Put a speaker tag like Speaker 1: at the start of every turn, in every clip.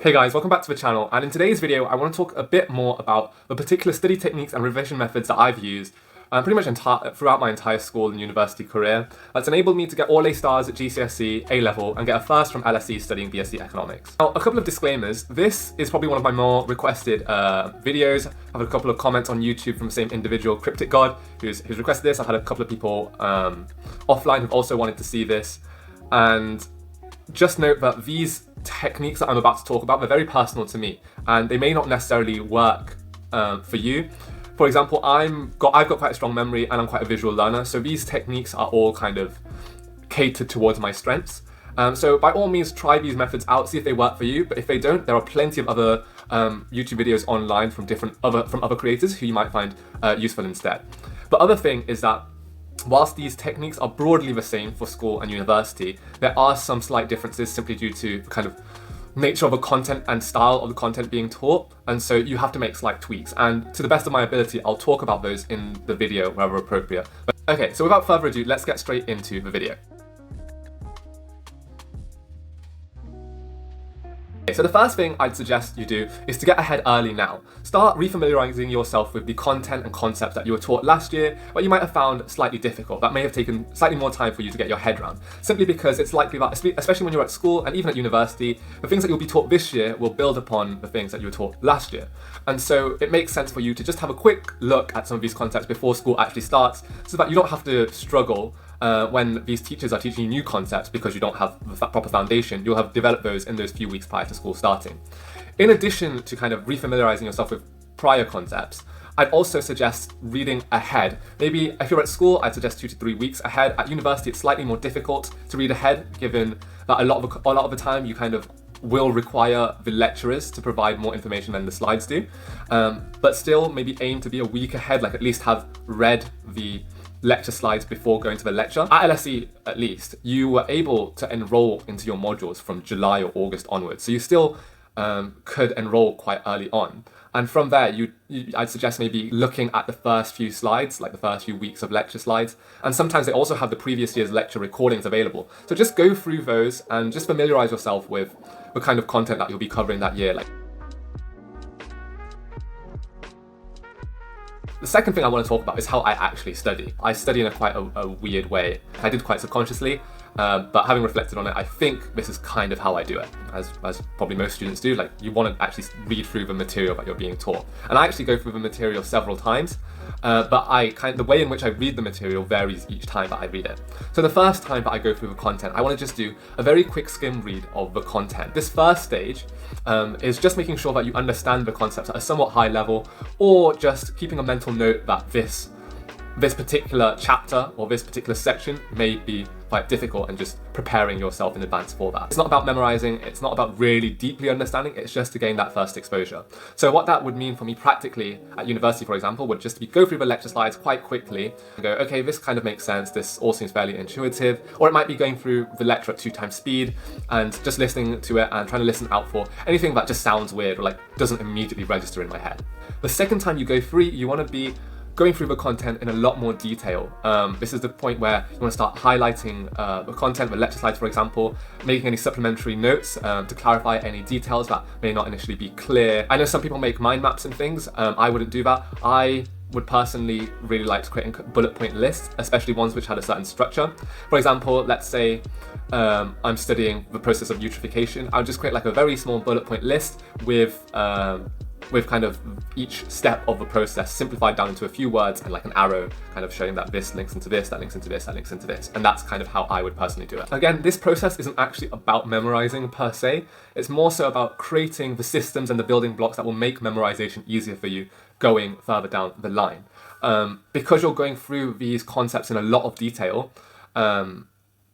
Speaker 1: Hey guys, welcome back to the channel, and in today's video I want to talk a bit more about the particular study techniques and revision methods that I've used pretty much throughout my entire school and university career that's enabled me to get all A stars at GCSE, A-level, and get a first from LSE studying BSc Economics. Now, a couple of disclaimers. This is probably one of my more requested videos. I've had a couple of comments on YouTube from the same individual, Cryptic God, who's requested this. I've had a couple of people offline who've also wanted to see this, and just note that these techniques that I'm about to talk about, they're very personal to me, and they may not necessarily work for you. For example, I've got quite a strong memory and I'm quite a visual learner, so these techniques are all kind of catered towards my strengths. So by all means, try these methods out, see if they work for you, but if they don't, there are plenty of other YouTube videos online from other creators who you might find useful instead. The other thing is that whilst these techniques are broadly the same for school and university, there are some slight differences simply due to the kind of nature of the content and style of the content being taught, and so you have to make slight tweaks, and to the best of my ability I'll talk about those in the video wherever appropriate. Okay, so without further ado, let's get straight into the video. So the first thing I'd suggest you do is to get ahead early now. Start refamiliarizing yourself with the content and concepts that you were taught last year, but you might have found slightly difficult, that may have taken slightly more time for you to get your head around. Simply because it's likely that, especially when you're at school and even at university, the things that you'll be taught this year will build upon the things that you were taught last year. And so it makes sense for you to just have a quick look at some of these concepts before school actually starts, so that you don't have to struggle when these teachers are teaching you new concepts because you don't have the proper foundation. You'll have developed those in those few weeks prior to school starting. In addition to kind of refamiliarizing yourself with prior concepts, I'd also suggest reading ahead. Maybe if you're at school, I'd suggest 2 to 3 weeks ahead. At university, it's slightly more difficult to read ahead, given that a lot of the time you kind of will require the lecturers to provide more information than the slides do. But still, maybe aim to be a week ahead, like at least have read the lecture slides before going to the lecture. At LSE, at least, you were able to enroll into your modules from July or August onwards, so you still could enroll quite early on. And from there, I'd suggest maybe looking at the first few slides, like the first few weeks of lecture slides. And sometimes they also have the previous year's lecture recordings available. So just go through those and just familiarize yourself with the kind of content that you'll be covering that year. The second thing I want to talk about is how I actually study. I study in quite a weird way. I did quite subconsciously, but having reflected on it, I think this is kind of how I do it, as probably most students do. Like, you want to actually read through the material that you're being taught. And I actually go through the material several times, but the way in which I read the material varies each time that I read it. So the first time that I go through the content, I want to just do a very quick skim read of the content. This first stage is just making sure that you understand the concepts at a somewhat high level, or just keeping a mental note that this particular chapter or this particular section may be quite difficult, and just preparing yourself in advance for that. It's not about memorizing, it's not about really deeply understanding, it's just to gain that first exposure. So what that would mean for me practically at university, for example, would just be go through the lecture slides quite quickly and go, okay, this kind of makes sense, this all seems fairly intuitive. Or it might be going through the lecture at 2 times speed and just listening to it and trying to listen out for anything that just sounds weird or like doesn't immediately register in my head. The second time you go through, you want to be going through the content in a lot more detail. This is the point where you want to start highlighting the content, the lecture slides, for example, making any supplementary notes to clarify any details that may not initially be clear. I know some people make mind maps and things. I wouldn't do that. I would personally really like to create bullet point lists, especially ones which had a certain structure. For example, let's say I'm studying the process of eutrophication. I would just create like a very small bullet point list with kind of each step of the process simplified down into a few words and like an arrow kind of showing that this links into this, that links into this, that links into this. And that's kind of how I would personally do it. Again, this process isn't actually about memorizing per se. It's more so about creating the systems and the building blocks that will make memorization easier for you going further down the line. Because you're going through these concepts in a lot of detail,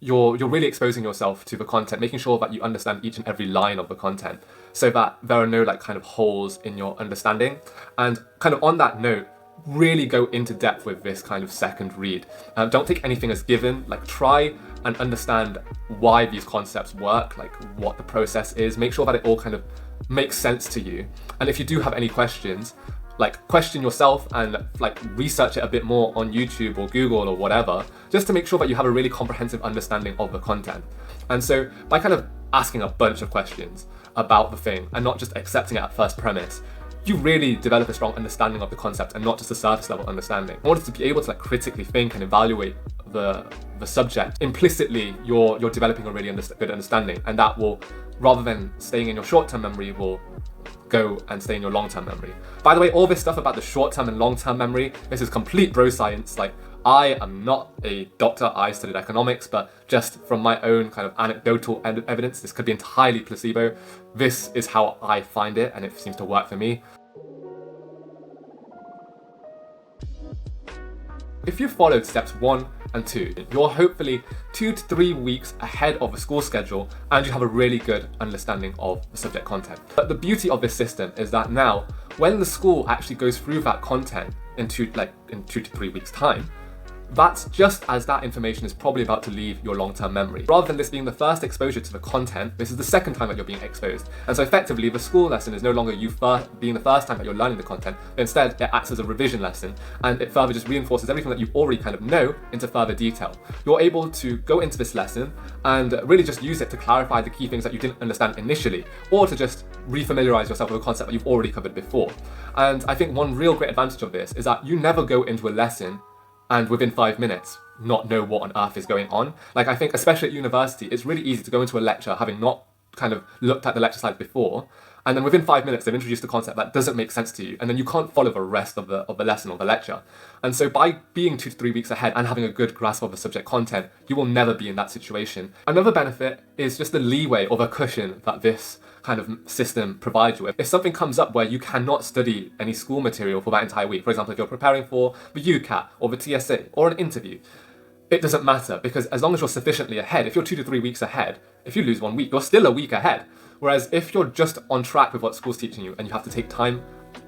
Speaker 1: you're really exposing yourself to the content, making sure that you understand each and every line of the content, so that there are no like kind of holes in your understanding. And kind of on that note, really go into depth with this kind of second read. Don't take anything as given. Like, try and understand why these concepts work, like what the process is. Make sure that it all kind of makes sense to you. And if you do have any questions, like question yourself and like research it a bit more on YouTube or Google or whatever, just to make sure that you have a really comprehensive understanding of the content. And so by kind of asking a bunch of questions, about the thing and not just accepting it at first premise, you really develop a strong understanding of the concept and not just a surface level understanding. In order to be able to like critically think and evaluate the subject, implicitly you're developing a really good understanding, and that will, rather than staying in your short-term memory, will go and stay in your long-term memory. By the way, all this stuff about the short-term and long-term memory, this is complete bro science. Like, I am not a doctor, I studied economics, but just from my own kind of anecdotal evidence, this could be entirely placebo. This is how I find it, and it seems to work for me. If you followed steps 1 and 2, you're hopefully 2 to 3 weeks ahead of the school schedule, and you have a really good understanding of the subject content. But the beauty of this system is that now, when the school actually goes through that content in 2 to 3 weeks' time, that's just as that information is probably about to leave your long-term memory. Rather than this being the first exposure to the content, this is the second time that you're being exposed. And so effectively, the school lesson is no longer you being the first time that you're learning the content, but instead it acts as a revision lesson, and it further just reinforces everything that you already kind of know into further detail. You're able to go into this lesson and really just use it to clarify the key things that you didn't understand initially, or to just refamiliarize yourself with a concept that you've already covered before. And I think one real great advantage of this is that you never go into a lesson and within 5 minutes not know what on earth is going on. Like, I think especially at university, it's really easy to go into a lecture having not kind of looked at the lecture slides before, and then within 5 minutes they've introduced a concept that doesn't make sense to you, and then you can't follow the rest of the lesson or the lecture. And so by being 2 to 3 weeks ahead and having a good grasp of the subject content, you will never be in that situation. Another benefit is just the leeway or the cushion that this kind of system provides you with. If something comes up where you cannot study any school material for that entire week, for example, if you're preparing for the UCAT or the TSA or an interview, it doesn't matter, because as long as you're sufficiently ahead, if you're 2 to 3 weeks ahead, if you lose 1 week, you're still a week ahead. Whereas if you're just on track with what school's teaching you and you have to take time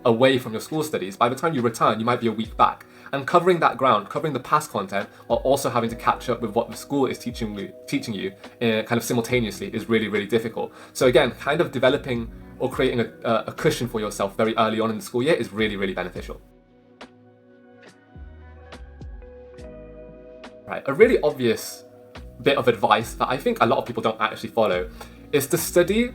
Speaker 1: away from your school studies, by the time you return, you might be a week back. And covering that ground, covering the past content, while also having to catch up with what the school is teaching you kind of simultaneously is really, really difficult. So again, kind of developing or creating a cushion for yourself very early on in the school year is really, really beneficial. Right, a really obvious bit of advice that I think a lot of people don't actually follow is to study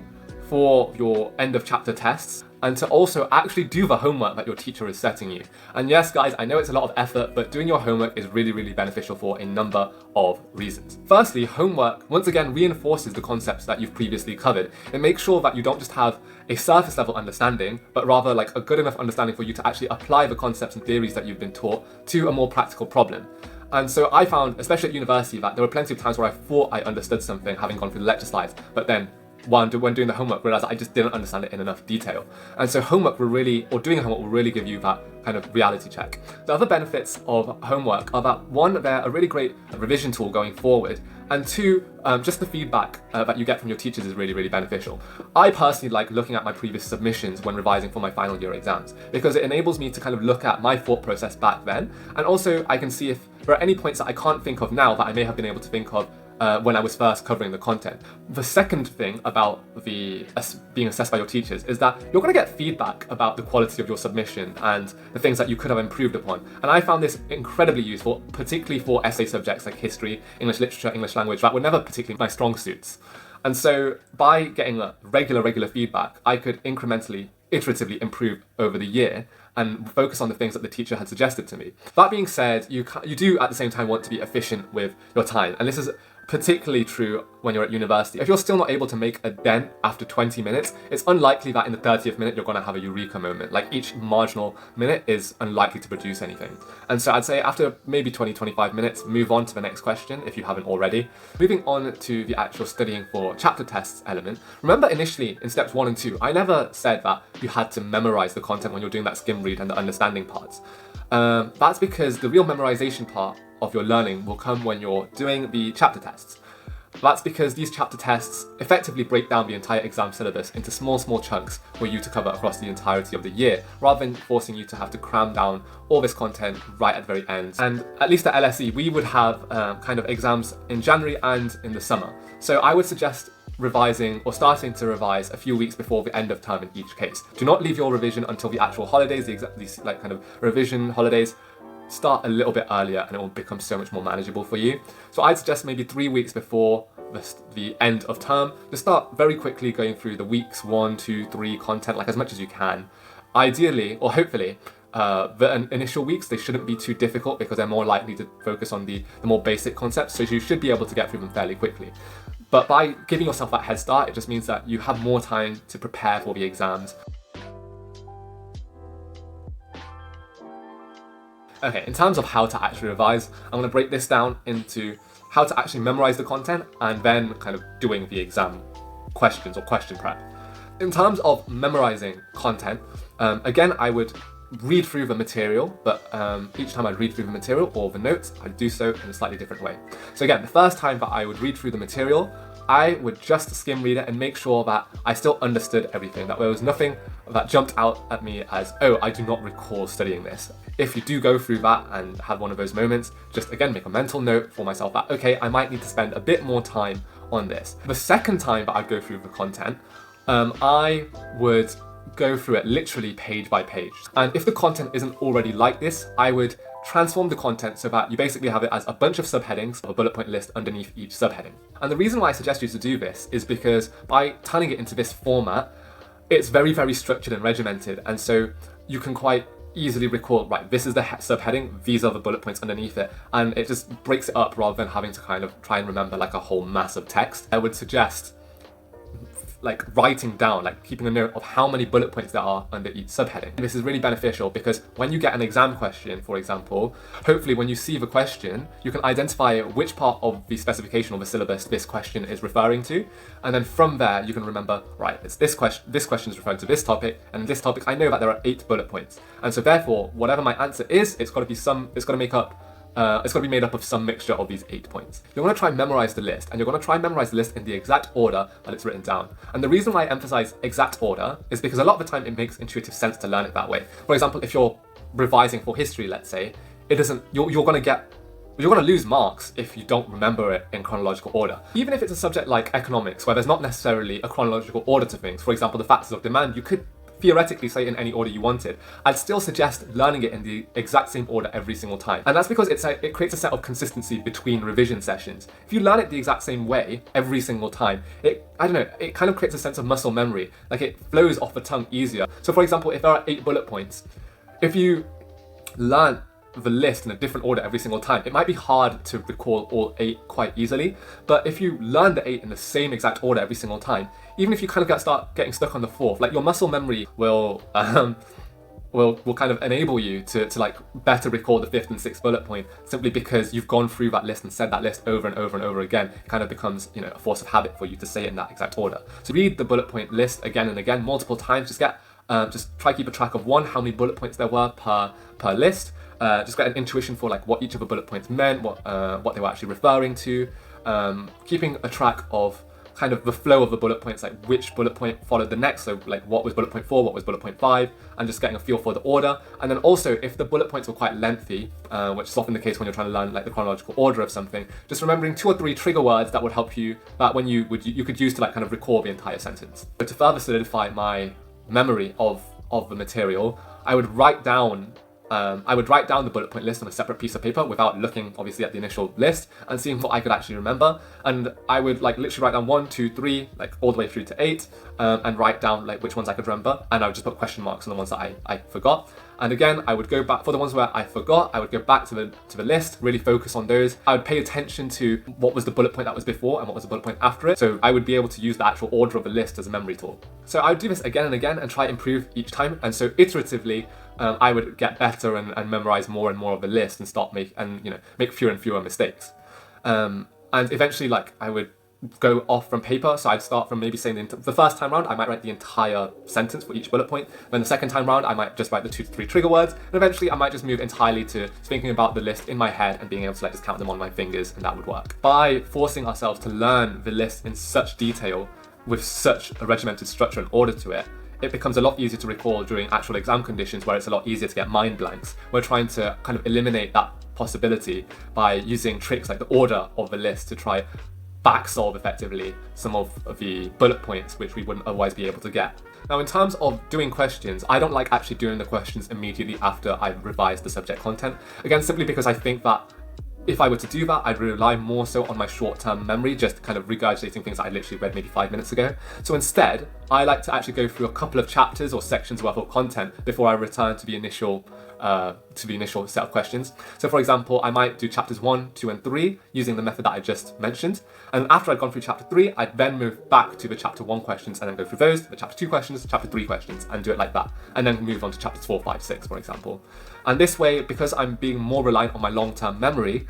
Speaker 1: for your end of chapter tests and to also actually do the homework that your teacher is setting you. And yes, guys, I know it's a lot of effort, but doing your homework is really, really beneficial for a number of reasons. Firstly, homework, once again, reinforces the concepts that you've previously covered. It makes sure that you don't just have a surface level understanding, but rather like a good enough understanding for you to actually apply the concepts and theories that you've been taught to a more practical problem. And so I found, especially at university, that there were plenty of times where I thought I understood something having gone through the lecture slides, but then when doing the homework, realized that I just didn't understand it in enough detail. And so homework will really, or doing homework will really give you that kind of reality check. The other benefits of homework are that, one, they're a really great revision tool going forward, and two, just the feedback that you get from your teachers is really, really beneficial. I personally like looking at my previous submissions when revising for my final year exams, because it enables me to kind of look at my thought process back then, and also I can see if there are any points that I can't think of now that I may have been able to think of when I was first covering the content. The second thing about being assessed by your teachers is that you're going to get feedback about the quality of your submission and the things that you could have improved upon. And I found this incredibly useful, particularly for essay subjects like history, English literature, English language, that were never particularly my strong suits. And so by getting regular feedback, I could incrementally, iteratively improve over the year and focus on the things that the teacher had suggested to me. That being said, you do at the same time want to be efficient with your time. And this is particularly true when you're at university. If you're still not able to make a dent after 20 minutes, it's unlikely that in the 30th minute you're going to have a eureka moment. Like, each marginal minute is unlikely to produce anything. And so I'd say after maybe 20-25 minutes, move on to the next question if you haven't already. Moving on to the actual studying for chapter tests element. Remember, initially in steps 1 and 2, I never said that you had to memorize the content when you're doing that skim read and the understanding parts. That's because the real memorization part of your learning will come when you're doing the chapter tests. That's because these chapter tests effectively break down the entire exam syllabus into small chunks for you to cover across the entirety of the year, rather than forcing you to have to cram down all this content right at the very end. And at least at LSE, we would have kind of exams in January and in the summer. So I would suggest revising or starting to revise a few weeks before the end of term in each case. Do not leave your revision until the actual holidays, these like kind of revision holidays. start a little bit earlier and it will become so much more manageable for you. So I'd suggest maybe 3 weeks before the end of term, just start very quickly going through the weeks 1, 2, 3 content, like as much as you can. Ideally, or hopefully, the initial weeks, they shouldn't be too difficult because they're more likely to focus on the more basic concepts, so you should be able to get through them fairly quickly. But by giving yourself that head start, it just means that you have more time to prepare for the exams. Okay, in terms of how to actually revise, I'm going to break this down into how to actually memorize the content and then kind of doing the exam questions or question prep. In terms of memorizing content, again, I would read through the material, but each time I'd read through the material or the notes, I'd do so in a slightly different way. So again, the first time that I would read through the material, I would just skim read it and make sure that I still understood everything, that there was nothing that jumped out at me as, oh, I do not recall studying this. If you do go through that and have one of those moments, just again, make a mental note for myself that, okay, I might need to spend a bit more time on this. The second time that I'd go through the content, I would go through it literally page by page. And if the content isn't already like this, I would transform the content so that you basically have it as a bunch of subheadings of a bullet point list underneath each subheading. And the reason why I suggest you to do this is because by turning it into this format, it's very, very structured and regimented. And so you can quite easily recall, right, this is the subheading, these are the bullet points underneath it. And it just breaks it up rather than having to kind of try and remember like a whole mass of text. I would suggest like writing down, like keeping a note of how many bullet points there are under each subheading. This is really beneficial because when you get an exam question, for example, hopefully when you see the question, you can identify which part of the specification or the syllabus this question is referring to. And then from there, you can remember, right, it's this question is referring to this topic, and this topic, I know that there are 8 bullet points. And so therefore, whatever my answer is, it's got to be made up of some mixture of these 8 points. You're going to try and memorize the list, and you're going to try and memorize the list in the exact order that it's written down. And the reason why I emphasize exact order is because a lot of the time it makes intuitive sense to learn it that way. For example, if you're revising for history, let's say, you're going to lose marks if you don't remember it in chronological order. Even if it's a subject like economics, where there's not necessarily a chronological order to things, for example, the factors of demand, you could theoretically say in any order you wanted, I'd still suggest learning it in the exact same order every single time. And that's because it creates a set of consistency between revision sessions. If you learn it the exact same way every single time, it kind of creates a sense of muscle memory, like it flows off the tongue easier. So for example, if there are 8 bullet points, if you learn the list in a different order every single time, it might be hard to recall all 8 quite easily. But if you learn the 8 in the same exact order every single time, even if you kind of start getting stuck on the 4th, like your muscle memory will kind of enable you to like better recall the 5th and 6th bullet point, simply because you've gone through that list and said that list over and over and over again. It kind of becomes, a force of habit for you to say it in that exact order. So read the bullet point list again and again, multiple times. Just try keep a track of how many bullet points there were per list. Just get an intuition for like what each of the bullet points meant, what they were actually referring to. Keeping a track of kind of the flow of the bullet points, like which bullet point followed the next, so like what was bullet point 4, what was bullet point 5, and just getting a feel for the order. And then also, if the bullet points were quite lengthy, which is often the case when you're trying to learn like the chronological order of something, just remembering 2 or 3 trigger words that would help you, that when you could use to like kind of recall the entire sentence. But to further solidify my memory of the material, I would write down the bullet point list on a separate piece of paper without looking obviously at the initial list and seeing what I could actually remember. And I would like literally write down 1, 2, 3, like all the way through to 8, and write down like which ones I could remember. And I would just put question marks on the ones that I forgot. And again, I would go back for the ones where I forgot. I would go back to the list, really focus on those. I would pay attention to what was the bullet point that was before and what was the bullet point after it. So I would be able to use the actual order of the list as a memory tool. So I would do this again and again and try to improve each time. And so iteratively, I would get better and memorize more and more of the list and make fewer and fewer mistakes. And eventually, like I would go off from paper. So I'd start from maybe saying the first time round, I might write the entire sentence for each bullet point. Then the second time round, I might just write the 2 to 3 trigger words. And eventually I might just move entirely to thinking about the list in my head and being able to like just count them on my fingers, and that would work. By forcing ourselves to learn the list in such detail with such a regimented structure and order to it, it becomes a lot easier to recall during actual exam conditions where it's a lot easier to get mind blanks. We're trying to kind of eliminate that possibility by using tricks like the order of the list to try back solve effectively some of the bullet points which we wouldn't otherwise be able to get. Now, in terms of doing questions, I don't like actually doing the questions immediately after I've revised the subject content. Again, simply because I think that if I were to do that, I'd rely more so on my short-term memory, just kind of regurgitating things that I literally read maybe 5 minutes ago. So instead, I like to actually go through a couple of chapters or sections worth of content before I return to the initial set of questions. So for example, I might do chapters 1, 2, and 3 using the method that I just mentioned. And after I'd gone through chapter 3, I'd then move back to the chapter 1 questions and then go through those, the chapter 2 questions, chapter 3 questions, and do it like that. And then move on to chapters 4, 5, 6, for example. And this way, because I'm being more reliant on my long-term memory,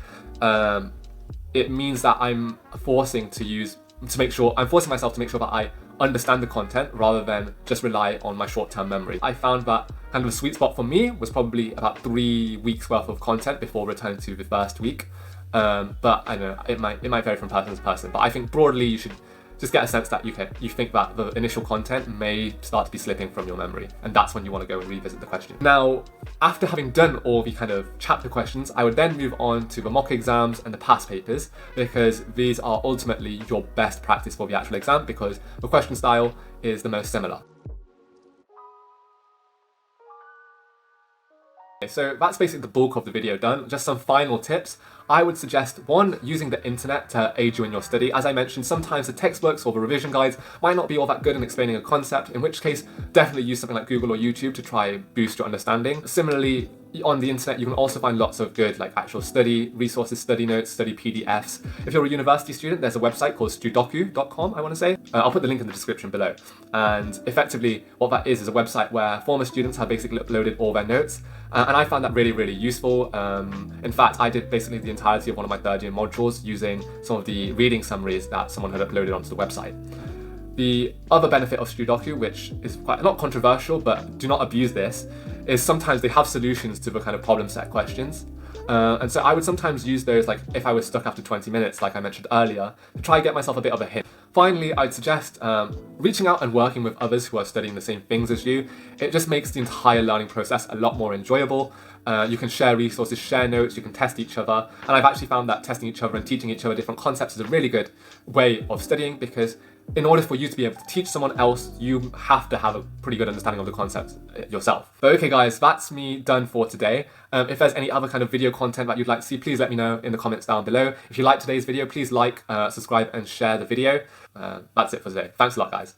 Speaker 1: it means that I'm forcing myself to make sure that I understand the content rather than just rely on my short-term memory. I found that kind of a sweet spot for me was probably about 3 weeks worth of content before returning to the first week. But I know it might vary from person to person. But I think broadly you should just get a sense that you think that the initial content may start to be slipping from your memory, and that's when you want to go and revisit the question. Now, after having done all the kind of chapter questions, I would then move on to the mock exams and the past papers, because these are ultimately your best practice for the actual exam, because the question style is the most similar. Okay, so that's basically the bulk of the video done. Just some final tips. I would suggest, one, using the internet to aid you in your study. As I mentioned, sometimes the textbooks or the revision guides might not be all that good in explaining a concept, in which case definitely use something like Google or YouTube to try boost your understanding. Similarly, on the internet, you can also find lots of good actual study resources, study notes, study PDFs. If you're a university student, there's a website called studoku.com, I want to say. I'll put the link in the description below. And effectively, what that is a website where former students have basically uploaded all their notes. And I found that really, really useful. In fact, I did basically the entirety of one of my third year modules using some of the reading summaries that someone had uploaded onto the website. The other benefit of Studoku, which is quite not controversial, but do not abuse this, is sometimes they have solutions to the kind of problem set questions. And so I would sometimes use those, if I was stuck after 20 minutes, like I mentioned earlier, to try and get myself a bit of a hint. Finally, I'd suggest reaching out and working with others who are studying the same things as you. It just makes the entire learning process a lot more enjoyable. You can share resources, share notes, you can test each other. And I've actually found that testing each other and teaching each other different concepts is a really good way of studying, because in order for you to be able to teach someone else, you have to have a pretty good understanding of the concepts yourself. But okay guys, that's me done for today. If there's any other kind of video content that you'd like to see, please let me know in the comments down below. If you liked today's video, please like, subscribe and share the video. That's it for today. Thanks a lot guys.